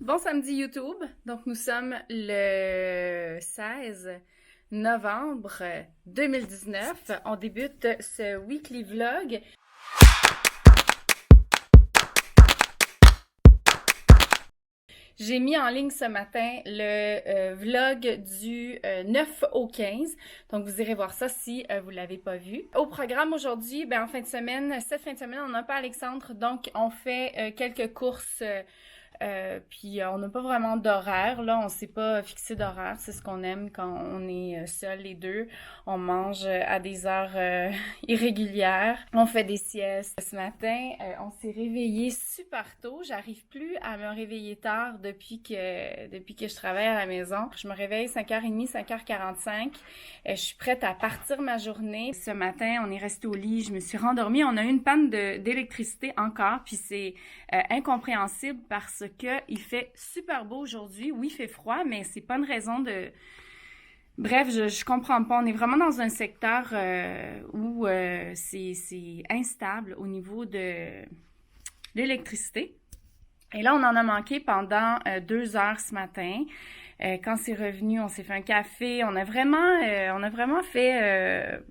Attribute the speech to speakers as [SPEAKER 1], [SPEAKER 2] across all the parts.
[SPEAKER 1] Bon samedi YouTube. Donc nous sommes le 16 novembre 2019. On débute ce weekly vlog. J'ai mis en ligne ce matin le vlog du 9 au 15. Donc, vous irez voir ça si vous ne l'avez pas vu. Au programme aujourd'hui, en fin de semaine, cette fin de semaine, on n'a pas Alexandre. Donc, on fait quelques courses. Puis on n'a pas vraiment d'horaire, là, on s'est pas fixé d'horaire, c'est ce qu'on aime quand on est seuls les deux. On mange à des heures irrégulières, on fait des siestes. Ce matin, on s'est réveillé super tôt, j'arrive plus à me réveiller tard depuis que je travaille à la maison. Je me réveille 5h30, 5h45, je suis prête à partir ma journée. Ce matin, on est resté au lit, je me suis rendormie, on a eu une panne d'électricité encore, puis c'est incompréhensible parce que il fait super beau aujourd'hui. Oui, il fait froid, mais c'est pas une raison de... Bref, je comprends pas. On est vraiment dans un secteur où c'est instable au niveau de l'électricité. Et là, on en a manqué pendant 2 heures ce matin. Quand c'est revenu, on s'est fait un café. On a vraiment fait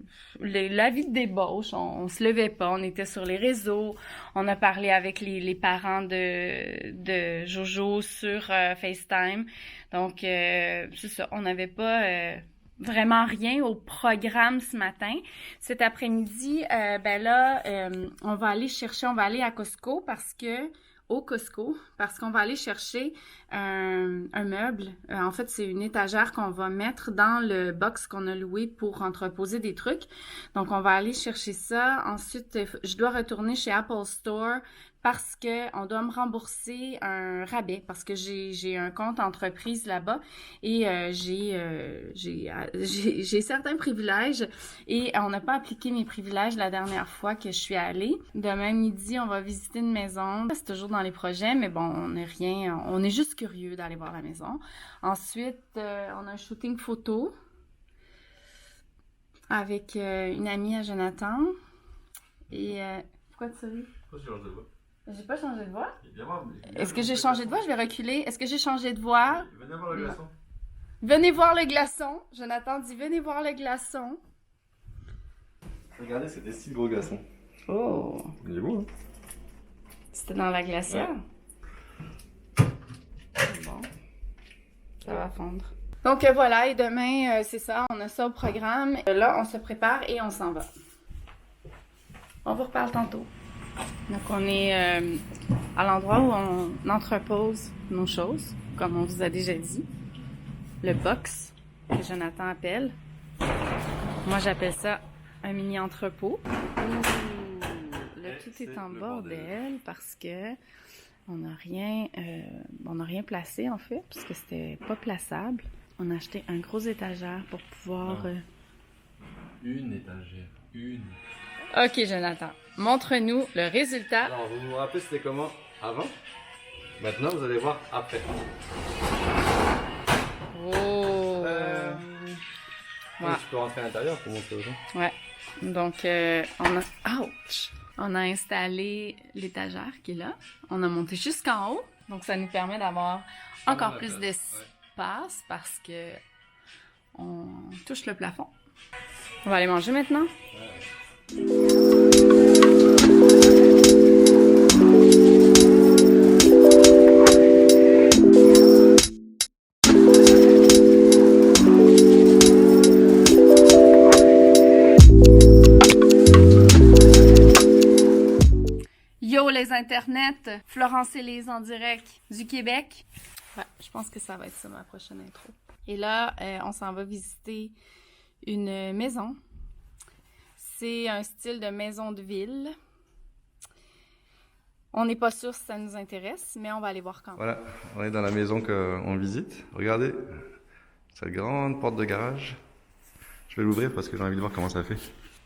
[SPEAKER 1] la vie de débauche. On se levait pas. On était sur les réseaux. On a parlé avec les parents de Jojo sur FaceTime. Donc, c'est ça. On n'avait pas vraiment rien au programme ce matin. Cet après-midi, on va aller à Costco parce qu'on va aller chercher un meuble. En fait, c'est une étagère qu'on va mettre dans le box qu'on a loué pour entreposer des trucs. Donc, on va aller chercher ça. Ensuite, je dois retourner chez Apple Store parce que on doit me rembourser un rabais parce que j'ai un compte entreprise là-bas et j'ai certains privilèges et on n'a pas appliqué mes privilèges la dernière fois que je suis allée. Demain midi, on va visiter une maison. C'est toujours dans les projets, mais bon, on est juste curieux d'aller voir la maison. Ensuite, on a un shooting photo avec une amie à Jonathan. Et pourquoi tu souris?
[SPEAKER 2] Pourquoi tu changes de voix?
[SPEAKER 1] J'ai pas changé de voix.
[SPEAKER 2] Viens
[SPEAKER 1] Est-ce que j'ai changé de voix? Je vais reculer. Est-ce que j'ai changé de voix?
[SPEAKER 2] Venez voir le glaçon.
[SPEAKER 1] Venez voir le glaçon. Jonathan dit venez voir le glaçon.
[SPEAKER 2] Regardez, c'est des si gros glaçons.
[SPEAKER 1] Oh!
[SPEAKER 2] Il est beau, hein?
[SPEAKER 1] C'était dans la glacière?
[SPEAKER 2] Ouais.
[SPEAKER 1] Bon. Ça va fondre. Donc voilà, et demain, c'est ça, on a ça au programme. Là, on se prépare et on s'en va. On vous reparle tantôt. Donc on est à l'endroit où on entrepose nos choses, comme on vous a déjà dit. Le box, que Jonathan appelle. Moi, j'appelle ça un mini entrepôt. Ouh, là, tout est en bordel parce que on n'a rien placé en fait, parce que c'était pas plaçable. On a acheté un gros étagère pour pouvoir...
[SPEAKER 2] Une étagère. Une.
[SPEAKER 1] Ok, Jonathan, montre-nous le résultat.
[SPEAKER 2] Alors, vous vous rappelez c'était comment avant? Maintenant, vous allez voir après.
[SPEAKER 1] Oh!
[SPEAKER 2] Oui, tu peux rentrer à l'intérieur pour montrer aux gens.
[SPEAKER 1] Ouais. Donc, on a installé l'étagère qui est là. On a monté jusqu'en haut. Donc, ça nous permet d'avoir encore plus d'espace parce que on touche le plafond. On va aller manger maintenant. Yo les internets, Florence Élise en direct du Québec. Ouais, je pense que ça va être ça ma prochaine intro. Et là, on s'en va visiter une maison. C'est un style de maison de ville. On n'est pas sûr si ça nous intéresse, mais on va aller voir quand même.
[SPEAKER 2] Voilà, on est dans la maison qu'on visite. Regardez, cette grande porte de garage. Je vais l'ouvrir parce que j'ai envie de voir comment ça fait.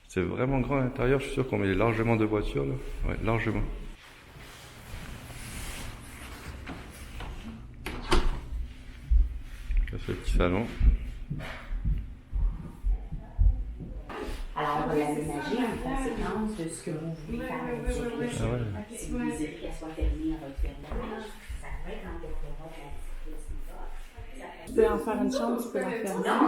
[SPEAKER 2] C'est vraiment grand à l'intérieur, je suis sûr qu'on met largement de voitures là. Ouais, largement. Ça fait le petit salon.
[SPEAKER 3] Alors, on va l'aménager en conséquence de ce que vous voulez faire.
[SPEAKER 2] Ah ouais.
[SPEAKER 3] Si vous désirez qu'elle soit fermée, on va le fermer. Ça va être en découverte
[SPEAKER 1] peux en faire une chambre, tu peux la fermer.
[SPEAKER 3] Là,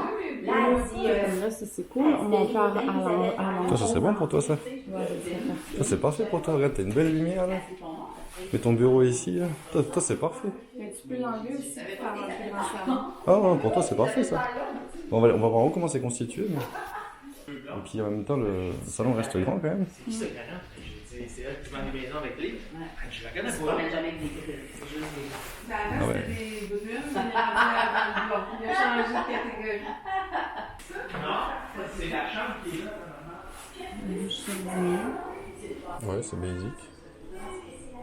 [SPEAKER 3] elle dit,
[SPEAKER 1] Comme là, ça c'est cool. On peut à l'envers.
[SPEAKER 2] Toi, ça serait bon pour toi, ça?
[SPEAKER 1] Ouais, ça serait parfait.
[SPEAKER 2] Ça, c'est parfait pour toi. Regarde, t'as une belle lumière, là. Mets ton bureau ici, là. Toi, c'est parfait.
[SPEAKER 1] Mais tu peux l'enlever aussi pour faire un plus grand salon.
[SPEAKER 2] Ah, non, pour toi, c'est parfait, ça. Bon, on va voir comment c'est constitué. Mais... Et puis, en même temps, le salon reste grand, quand même.
[SPEAKER 4] C'est là que tu vends des maisons avec les. Je la connais
[SPEAKER 3] on
[SPEAKER 4] pas.
[SPEAKER 3] ne jamais avec des grilles, c'est juste des...
[SPEAKER 2] Ah ouais.
[SPEAKER 5] Des bonhommes, il a changé de catégorie.
[SPEAKER 4] Non, c'est la chambre qui est là.
[SPEAKER 2] Ouais, c'est basique.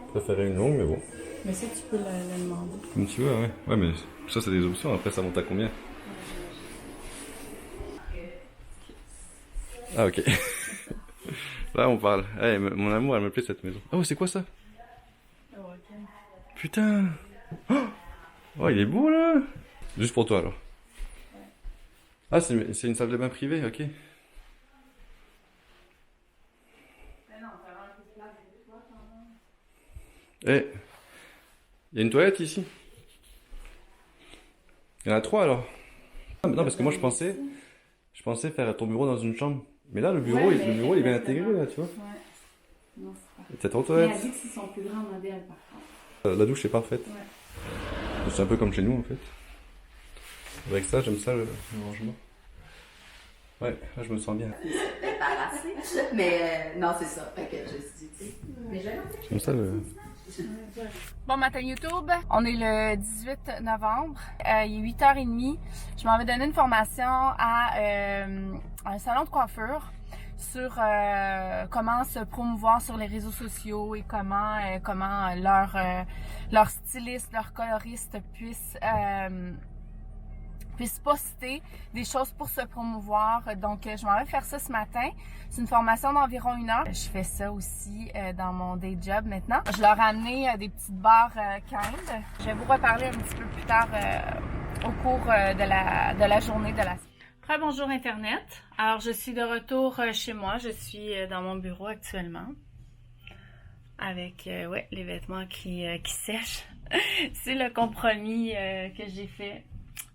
[SPEAKER 2] Je préférais une longue, mais bon.
[SPEAKER 1] Mais ça, tu peux le demander.
[SPEAKER 2] Comme tu veux, ouais. Ouais, mais ça, c'est des options. Après, ça monte à combien? Ah, ok. Là, on parle. Hey, mon amour, elle me plaît cette maison. Oh, c'est quoi ça? Putain! Oh, il est beau là! Juste pour toi alors. Ah, c'est une salle de bain privée, ok. Eh, il y a une toilette ici? Il y en a 3 alors? Ah, mais non, parce que moi je pensais faire ton bureau dans une chambre. Mais là, le bureau,
[SPEAKER 1] Ouais,
[SPEAKER 2] le bureau il est bien intégré là, tu vois.
[SPEAKER 1] Ouais. Non, c'est pas.
[SPEAKER 2] Et t'as ton
[SPEAKER 1] Mais
[SPEAKER 2] toilette.
[SPEAKER 1] elle dit que c'est son plus grand modèle, par contre.
[SPEAKER 2] La douche est parfaite.
[SPEAKER 1] Ouais.
[SPEAKER 2] C'est un peu comme chez nous en fait. Avec ça, j'aime ça le rangement. Ouais, là je me sens bien.
[SPEAKER 3] débarrassée. Mais non, c'est ça. Fait que je me suis dit, mais je
[SPEAKER 2] J'aime ça le.
[SPEAKER 1] Bon matin YouTube, on est le 18 novembre, il est 8h30. Je m'en vais donner une formation à un salon de coiffure sur comment se promouvoir sur les réseaux sociaux et comment leurs stylistes, leurs coloristes puissent poster des choses pour se promouvoir. Donc, je m'en vais faire ça ce matin. C'est une formation d'environ 1 heure. Je fais ça aussi dans mon day job maintenant. Je leur ai amené des petites barres Kind. Je vais vous reparler un petit peu plus tard au cours de la journée de la semaine. Très bonjour Internet. Alors, je suis de retour chez moi. Je suis dans mon bureau actuellement avec les vêtements qui sèchent. C'est le compromis que j'ai fait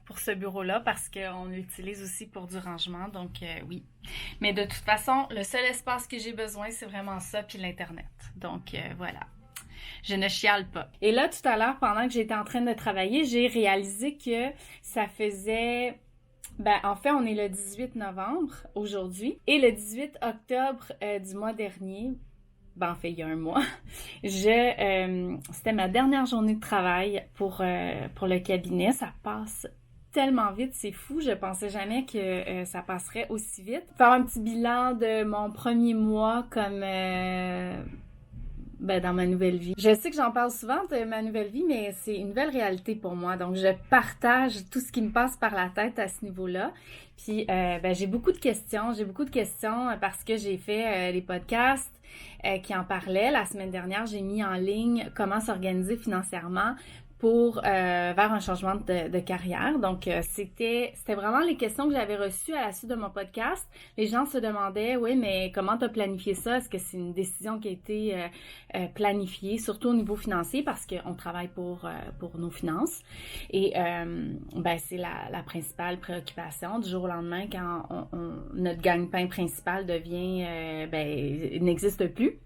[SPEAKER 1] pour ce bureau-là parce qu'on l'utilise aussi pour du rangement, donc oui. Mais de toute façon, le seul espace que j'ai besoin, c'est vraiment ça, puis l'Internet. Donc voilà. Je ne chiale pas. Et là, tout à l'heure, pendant que j'étais en train de travailler, j'ai réalisé que ça faisait... en fait, on est le 18 novembre aujourd'hui et le 18 octobre du mois dernier, en fait, il y a un mois, c'était ma dernière journée de travail pour le cabinet. Ça passe tellement vite, c'est fou. Je pensais jamais que ça passerait aussi vite. Faire un petit bilan de mon premier mois comme dans ma nouvelle vie. Je sais que j'en parle souvent de ma nouvelle vie, mais c'est une nouvelle réalité pour moi. Donc, je partage tout ce qui me passe par la tête à ce niveau-là. Puis, j'ai beaucoup de questions. J'ai beaucoup de questions parce que j'ai fait les podcasts qui en parlaient. La semaine dernière, j'ai mis en ligne comment s'organiser financièrement pour vers un changement de carrière. Donc, c'était vraiment les questions que j'avais reçues à la suite de mon podcast. Les gens se demandaient, oui, mais comment tu as planifié ça? Est-ce que c'est une décision qui a été planifiée, surtout au niveau financier, parce qu'on travaille pour nos finances. Et c'est la principale préoccupation du jour au lendemain quand notre gagne-pain principal devient n'existe plus.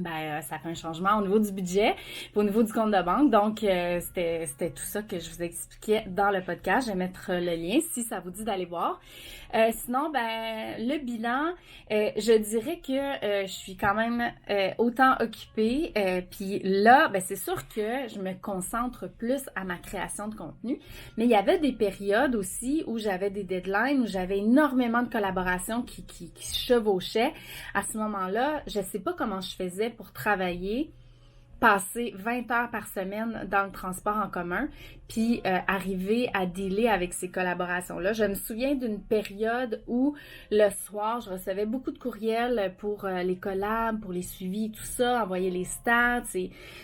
[SPEAKER 1] Ça fait un changement au niveau du budget et au niveau du compte de banque. Donc, c'était tout ça que je vous expliquais dans le podcast. Je vais mettre le lien si ça vous dit d'aller voir. Sinon, le bilan, je dirais que je suis quand même autant occupée. Puis là, c'est sûr que je me concentre plus à ma création de contenu. Mais il y avait des périodes aussi où j'avais des deadlines, où j'avais énormément de collaborations qui chevauchaient. À ce moment-là, je sais pas comment je faisais pour travailler, passer 20 heures par semaine dans le transport en commun, puis arriver à dealer avec ces collaborations-là. Je me souviens d'une période où le soir, je recevais beaucoup de courriels pour les collabs, pour les suivis, tout ça, envoyer les stats.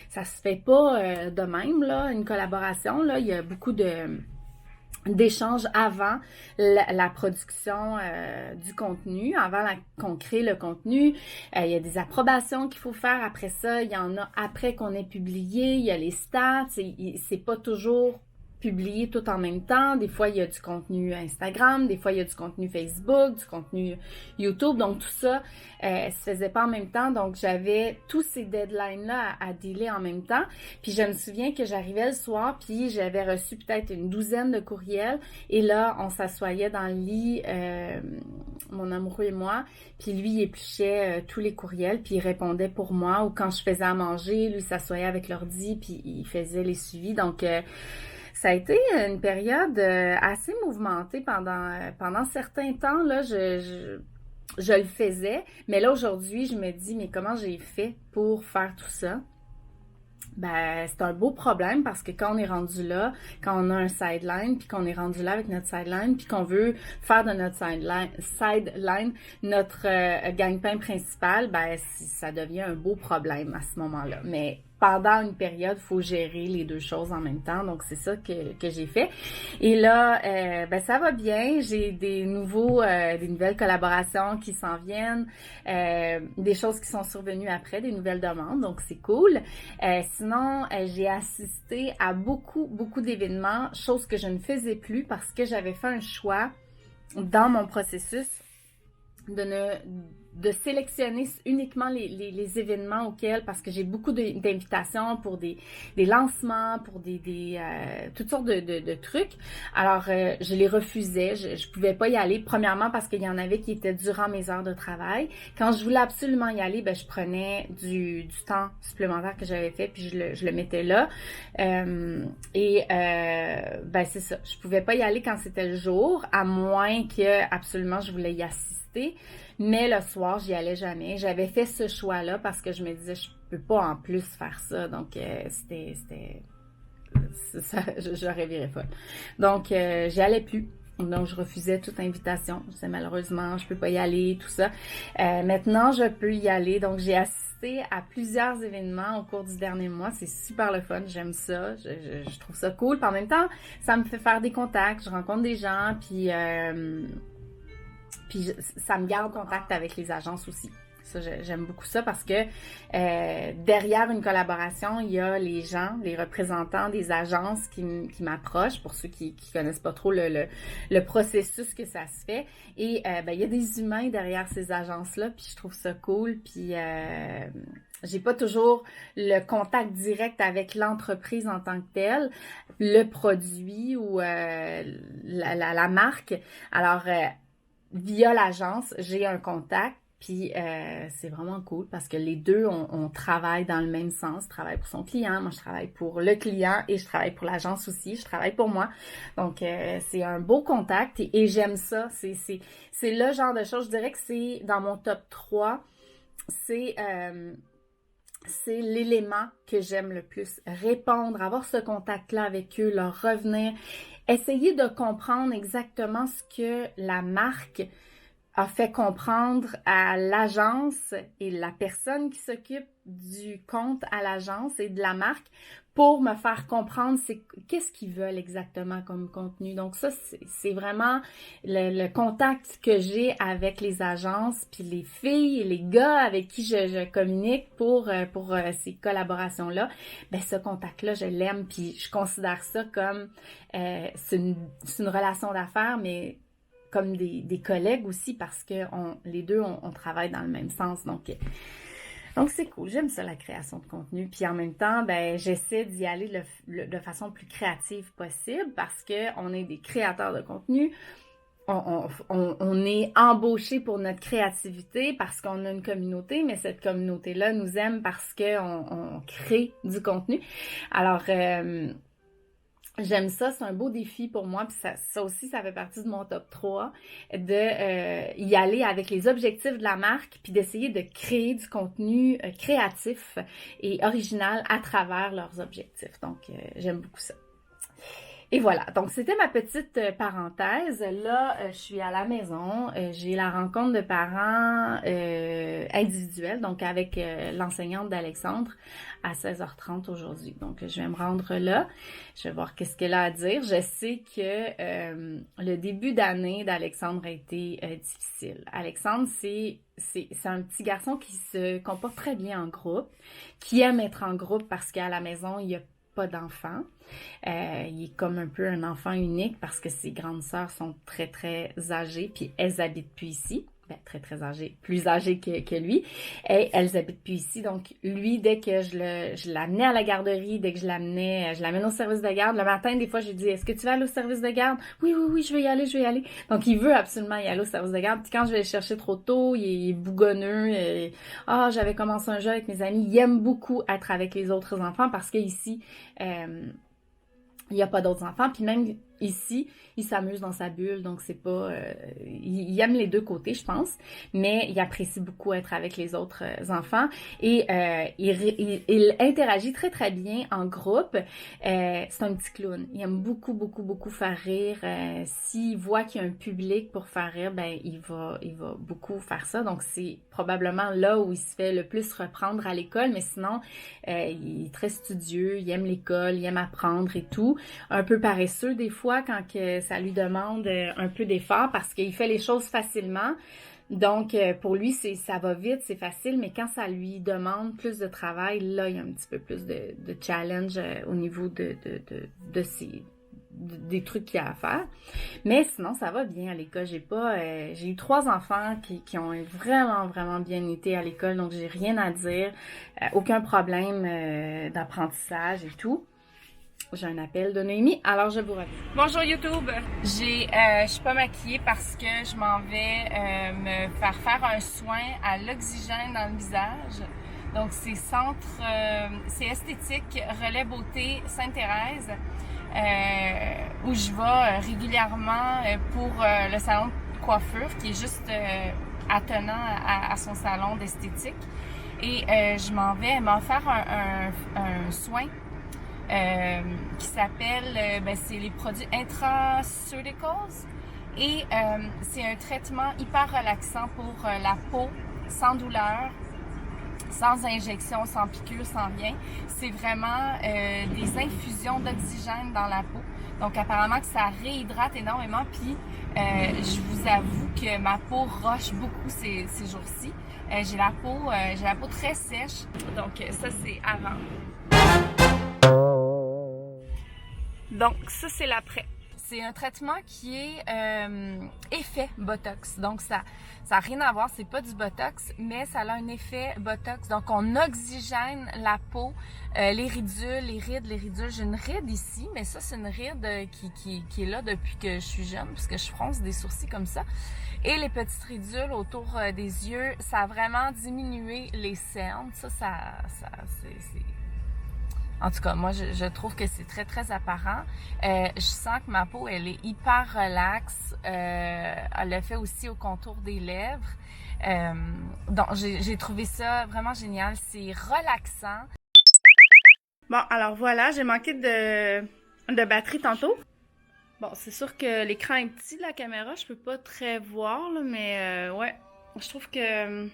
[SPEAKER 1] Ça se fait pas de même, là, une collaboration. Là, il y a beaucoup d'échanges avant la production du contenu, avant qu'on crée le contenu. Il y a des approbations qu'il faut faire. Après ça, il y en a après qu'on ait publié. Il y a les stats. C'est pas toujours publier tout en même temps. Des fois, il y a du contenu Instagram, des fois, il y a du contenu Facebook, du contenu YouTube. Donc, tout ça se faisait pas en même temps. Donc, j'avais tous ces deadlines-là à dealer en même temps. Puis, je me souviens que j'arrivais le soir, puis j'avais reçu peut-être une douzaine de courriels. Et là, on s'assoyait dans le lit, mon amoureux et moi, puis lui, il épluchait tous les courriels, puis il répondait pour moi. Ou quand je faisais à manger, lui s'assoyait avec l'ordi, puis il faisait les suivis. Donc, ça a été une période assez mouvementée pendant certains temps. Là, je le faisais, mais là, aujourd'hui, je me dis, mais comment j'ai fait pour faire tout ça? Ben, c'est un beau problème parce que quand on est rendu là, quand on a un sideline, puis qu'on est rendu là avec notre sideline, puis qu'on veut faire de notre sideline notre gagne-pain principal, ben, ça devient un beau problème à ce moment-là. Mais pendant une période, il faut gérer les deux choses en même temps. Donc, c'est ça que j'ai fait. Et là, ben ça va bien. J'ai des nouvelles collaborations qui s'en viennent, des choses qui sont survenues après, des nouvelles demandes. Donc, c'est cool. Sinon, j'ai assisté à beaucoup d'événements, chose que je ne faisais plus parce que j'avais fait un choix dans mon processus de sélectionner uniquement les événements auxquels, parce que j'ai beaucoup d'invitations pour des lancements, pour toutes sortes de trucs. Alors, je les refusais. Je pouvais pas y aller. Premièrement, parce qu'il y en avait qui étaient durant mes heures de travail. Quand je voulais absolument y aller, ben, je prenais du temps supplémentaire que j'avais fait, puis je le mettais là. Ben, c'est ça. Je pouvais pas y aller quand c'était le jour, à moins que absolument je voulais y assister. Mais le soir, j'y allais jamais. J'avais fait ce choix-là parce que je me disais, je peux pas en plus faire ça. Donc, j'aurais viré folle. Donc, j'y allais plus. Donc, je refusais toute invitation. Je disais, malheureusement, je peux pas y aller, tout ça. Maintenant, je peux y aller. Donc, j'ai assisté à plusieurs événements au cours du dernier mois. C'est super le fun. J'aime ça. Je trouve ça cool. Puis en même temps, ça me fait faire des contacts. Je rencontre des gens. Puis ça me garde contact avec les agences aussi. Ça, j'aime beaucoup ça parce que derrière une collaboration, il y a les gens, les représentants des agences qui m'approchent, pour ceux qui connaissent pas trop le processus que ça se fait. Et il y a des humains derrière ces agences-là, puis je trouve ça cool. Puis j'ai pas toujours le contact direct avec l'entreprise en tant que telle, le produit ou la marque. Alors, via l'agence, j'ai un contact, puis c'est vraiment cool parce que les deux, on travaille dans le même sens. Je travaille pour son client, moi je travaille pour le client et je travaille pour l'agence aussi, je travaille pour moi. Donc, c'est un beau contact et j'aime ça. C'est le genre de choses, je dirais que c'est dans mon top 3, c'est l'élément que j'aime le plus. Répondre, avoir ce contact-là avec eux, leur revenir, essayer de comprendre exactement ce que la marque a fait comprendre à l'agence et la personne qui s'occupe du compte à l'agence et de la marque pour me faire comprendre qu'est-ce qu'ils veulent exactement comme contenu. Donc ça, c'est vraiment le contact que j'ai avec les agences, puis les filles et les gars avec qui je communique pour ces collaborations-là. Ben ce contact-là, je l'aime, puis je considère ça comme c'est une relation d'affaires, mais comme des collègues aussi, parce que les deux, on travaille dans le même sens. Donc, c'est cool. J'aime ça, la création de contenu. Puis en même temps, ben j'essaie d'y aller de façon plus créative possible parce qu'on est des créateurs de contenu. On est embauchés pour notre créativité parce qu'on a une communauté, mais cette communauté-là nous aime parce qu'on crée du contenu. Alors, j'aime ça, c'est un beau défi pour moi, puis ça aussi, ça fait partie de mon top 3, de y aller avec les objectifs de la marque, puis d'essayer de créer du contenu créatif et original à travers leurs objectifs. Donc, j'aime beaucoup ça. Et voilà, donc c'était ma petite parenthèse. Là, je suis à la maison, j'ai la rencontre de parents individuels, donc avec l'enseignante d'Alexandre à 16h30 aujourd'hui. Donc, je vais me rendre là, je vais voir qu'est-ce qu'elle a à dire. Je sais que le début d'année d'Alexandre a été difficile. Alexandre, c'est un petit garçon qui se comporte très bien en groupe, qui aime être en groupe parce qu'à la maison, il y a pas d'enfant. Il est comme un peu un enfant unique parce que ses grandes sœurs sont très, très âgées, puis elles habitent plus ici. Ben, très, très âgées, plus âgées que lui. Et elles habitent plus ici. Donc, lui, dès que je l'amenais à la garderie, dès que je l'amène au service de garde, le matin, des fois, je lui dis, est-ce que tu vas aller au service de garde? Oui, oui, oui, je vais y aller, je vais y aller. Donc, il veut absolument y aller au service de garde. Puis quand je vais le chercher trop tôt, il est bougonneux. J'avais commencé un jeu avec mes amis. Il aime beaucoup être avec les autres enfants parce qu'ici, il n'y a pas d'autres enfants. Puis même ici, il s'amuse dans sa bulle, donc c'est pas... il aime les deux côtés, je pense, mais il apprécie beaucoup être avec les autres enfants et il interagit très, très bien en groupe. C'est un petit clown. Il aime beaucoup, beaucoup, beaucoup faire rire. S'il voit qu'il y a un public pour faire rire, ben il va beaucoup faire ça. Donc, c'est probablement là où il se fait le plus reprendre à l'école, mais sinon, il est très studieux, il aime l'école, il aime apprendre et tout. Un peu paresseux des fois, quand que ça lui demande un peu d'effort parce qu'il fait les choses facilement. Donc, pour lui, ça va vite, c'est facile, mais quand ça lui demande plus de travail, là, il y a un petit peu plus de challenge au niveau des trucs qu'il y a à faire. Mais sinon, ça va bien à l'école. J'ai eu 3 enfants qui ont vraiment, vraiment bien été à l'école, donc j'ai rien à dire. Aucun problème d'apprentissage et tout. J'ai un appel de Noémie, alors je vous reviens. Bonjour YouTube! Je suis pas maquillée parce que je m'en vais me faire un soin à l'oxygène dans le visage. Donc c'est c'est esthétique Relais Beauté Sainte-Thérèse où je vais régulièrement pour le salon de coiffure qui est juste attenant à son salon d'esthétique. Et je m'en vais m'en faire un soin qui s'appelle, c'est les produits Intraceuticals et c'est un traitement hyper relaxant pour la peau, sans douleur, sans injection, sans piqûre, sans rien. C'est vraiment des infusions d'oxygène dans la peau. Donc apparemment que ça réhydrate énormément, puis je vous avoue que ma peau roche beaucoup ces jours-ci. J'ai la peau très sèche, donc ça c'est avant. Donc, ça, c'est l'après. C'est un traitement qui est effet Botox. Donc, ça n'a rien à voir, c'est pas du Botox, mais ça a un effet Botox. Donc, on oxygène la peau, les ridules, les rides. J'ai une ride ici, mais ça, c'est une ride qui est là depuis que je suis jeune, parce que je fronce des sourcils comme ça. Et les petites ridules autour des yeux, ça a vraiment diminué les cernes. Ça c'est... En tout cas, moi, je trouve que c'est très, très apparent. Je sens que ma peau, elle est hyper relaxe. Elle le fait aussi au contour des lèvres. Donc, j'ai trouvé ça vraiment génial. C'est relaxant. Bon, alors voilà, j'ai manqué de batterie tantôt. Bon, c'est sûr que l'écran est petit de la caméra. Je peux pas très voir, là, mais ouais, je trouve que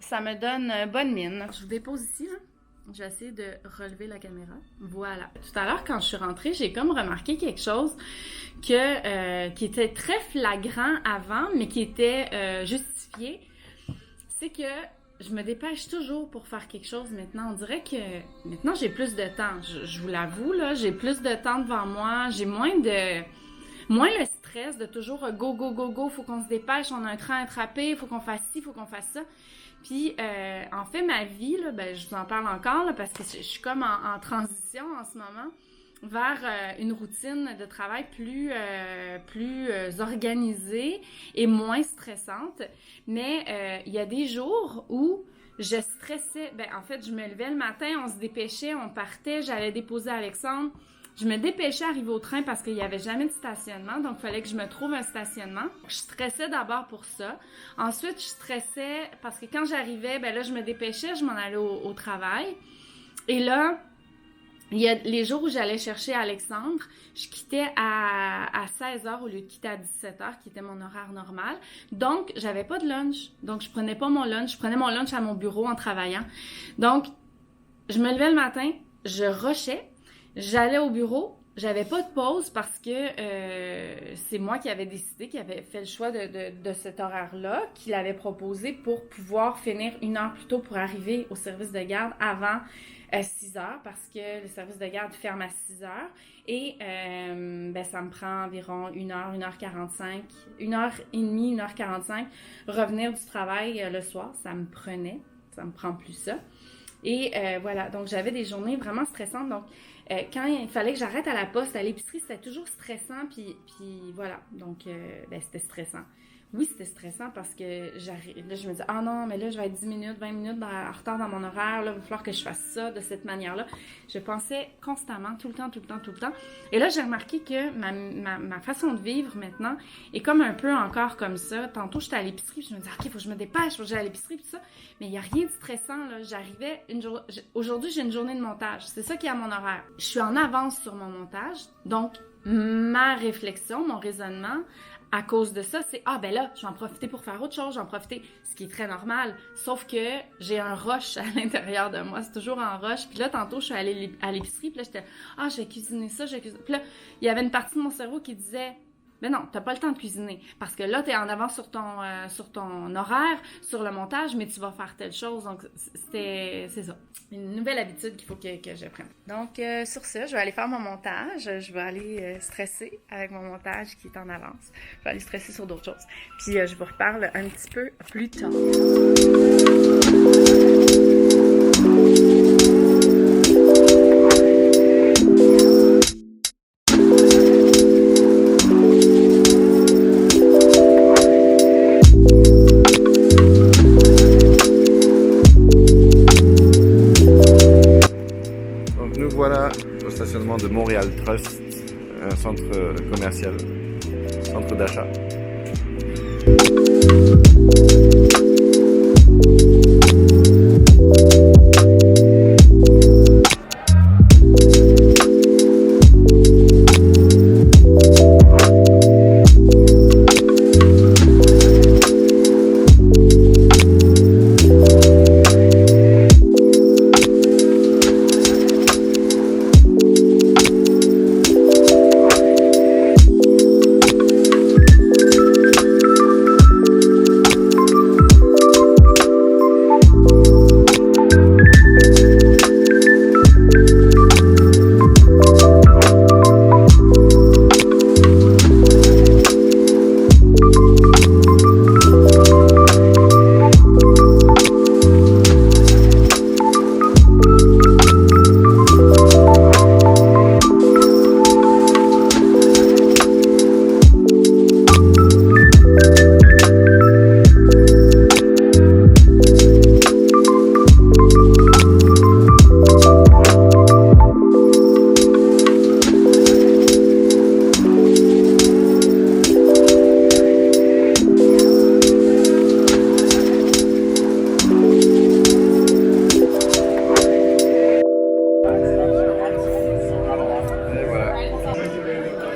[SPEAKER 1] ça me donne bonne mine. Je vous dépose ici, là. Je vais essayer de relever la caméra. Voilà. Tout à l'heure, quand je suis rentrée, j'ai comme remarqué quelque chose qui était très flagrant avant, mais qui était justifié. C'est que je me dépêche toujours pour faire quelque chose maintenant. On dirait que maintenant, j'ai plus de temps. Je vous l'avoue, là, j'ai plus de temps devant moi. J'ai moins le stress de toujours go, go, go, go. Faut qu'on se dépêche, on a un train à attraper, faut qu'on fasse ci, faut qu'on fasse ça. Puis, en fait, ma vie, là, je vous en parle encore là, parce que je suis comme en transition en ce moment vers une routine de travail plus organisée et moins stressante. Mais il y a des jours où je stressais. En fait, je me levais le matin, on se dépêchait, on partait, j'allais déposer Alexandre. Je me dépêchais à arriver au train parce qu'il n'y avait jamais de stationnement, donc il fallait que je me trouve un stationnement. Je stressais d'abord pour ça. Ensuite, je stressais parce que quand j'arrivais, là, je me dépêchais, je m'en allais au travail. Et là, il y a les jours où j'allais chercher Alexandre, je quittais à 16h au lieu de quitter à 17h, qui était mon horaire normal. Donc, j'avais pas de lunch. Donc, je prenais pas mon lunch. Je prenais mon lunch à mon bureau en travaillant. Donc, je me levais le matin, je rushais. J'allais au bureau, j'avais pas de pause parce que c'est moi qui avais décidé, qui avait fait le choix de cet horaire-là, qu'il avait proposé pour pouvoir finir 1 heure plus tôt pour arriver au service de garde avant 6 heures parce que le service de garde ferme à 6 heures et ça me prend environ 1 heure, 1h45, 1h30, 1h45 revenir du travail le soir. Ça me prend plus ça. Et voilà, donc j'avais des journées vraiment stressantes. Donc, quand il fallait que j'arrête à la poste, à l'épicerie, c'était toujours stressant. Puis voilà, donc c'était stressant. Oui, c'était stressant parce que là, je me disais, ah non, mais là, je vais être 10 minutes, 20 minutes en retard dans mon horaire. Là, il va falloir que je fasse ça de cette manière-là. Je pensais constamment, tout le temps. Et là, j'ai remarqué que ma façon de vivre maintenant est comme un peu encore comme ça. Tantôt, j'étais à l'épicerie, puis je me disais, OK, il faut que je me dépêche, faut que j'aille à l'épicerie, puis ça. Mais il n'y a rien de stressant, là. J'arrivais aujourd'hui, j'ai une journée de montage. C'est ça qui est à mon horaire. Je suis en avance sur mon montage. Donc, ma réflexion, mon raisonnement, à cause de ça, c'est « Ah, ben là, je vais en profiter pour faire autre chose, je vais en profiter. » Ce qui est très normal. Sauf que j'ai un rush à l'intérieur de moi. C'est toujours en rush. Puis là, tantôt, je suis allée à l'épicerie, puis là, j'étais « Ah, je vais cuisiner ça, je vais cuisiner... » Puis là, il y avait une partie de mon cerveau qui disait « Mais non, t'as pas le temps de cuisiner. Parce que là, t'es en avance sur ton horaire, sur le montage, mais tu vas faire telle chose. » Donc, c'est ça. Une nouvelle habitude qu'il faut que je prenne. Donc, sur ça, je vais aller faire mon montage. Je vais aller stresser avec mon montage qui est en avance. Je vais aller stresser sur d'autres choses. Puis, je vous reparle un petit peu plus tard.
[SPEAKER 2] Voilà au stationnement de Montréal Trust, un centre commercial, centre d'achat.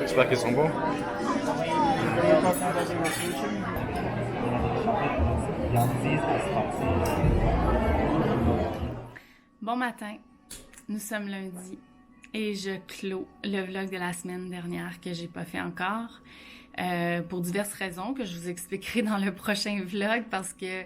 [SPEAKER 2] J'espère qu'ils sont bons.
[SPEAKER 1] Bon matin, nous sommes lundi et je clôt le vlog de la semaine dernière que j'ai pas fait encore pour diverses raisons que je vous expliquerai dans le prochain vlog parce que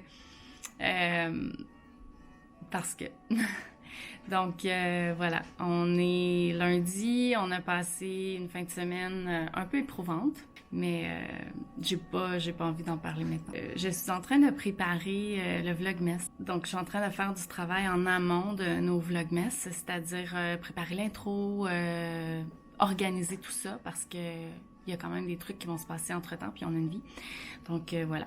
[SPEAKER 1] Donc, voilà, on est lundi, on a passé une fin de semaine un peu éprouvante, mais j'ai pas envie d'en parler maintenant. Je suis en train de préparer le Vlogmas. Donc, je suis en train de faire du travail en amont de nos Vlogmas, c'est-à-dire préparer l'intro, organiser tout ça, parce que il y a quand même des trucs qui vont se passer entre-temps, puis on a une vie. Donc, voilà,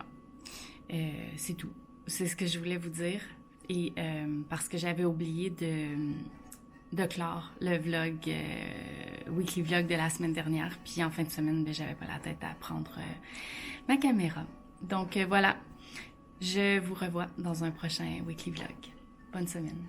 [SPEAKER 1] c'est tout. C'est ce que je voulais vous dire. Et parce que j'avais oublié de clore le vlog, weekly vlog de la semaine dernière. Puis en fin de semaine, j'avais pas la tête à prendre ma caméra. Donc voilà, je vous revois dans un prochain weekly vlog. Bonne semaine.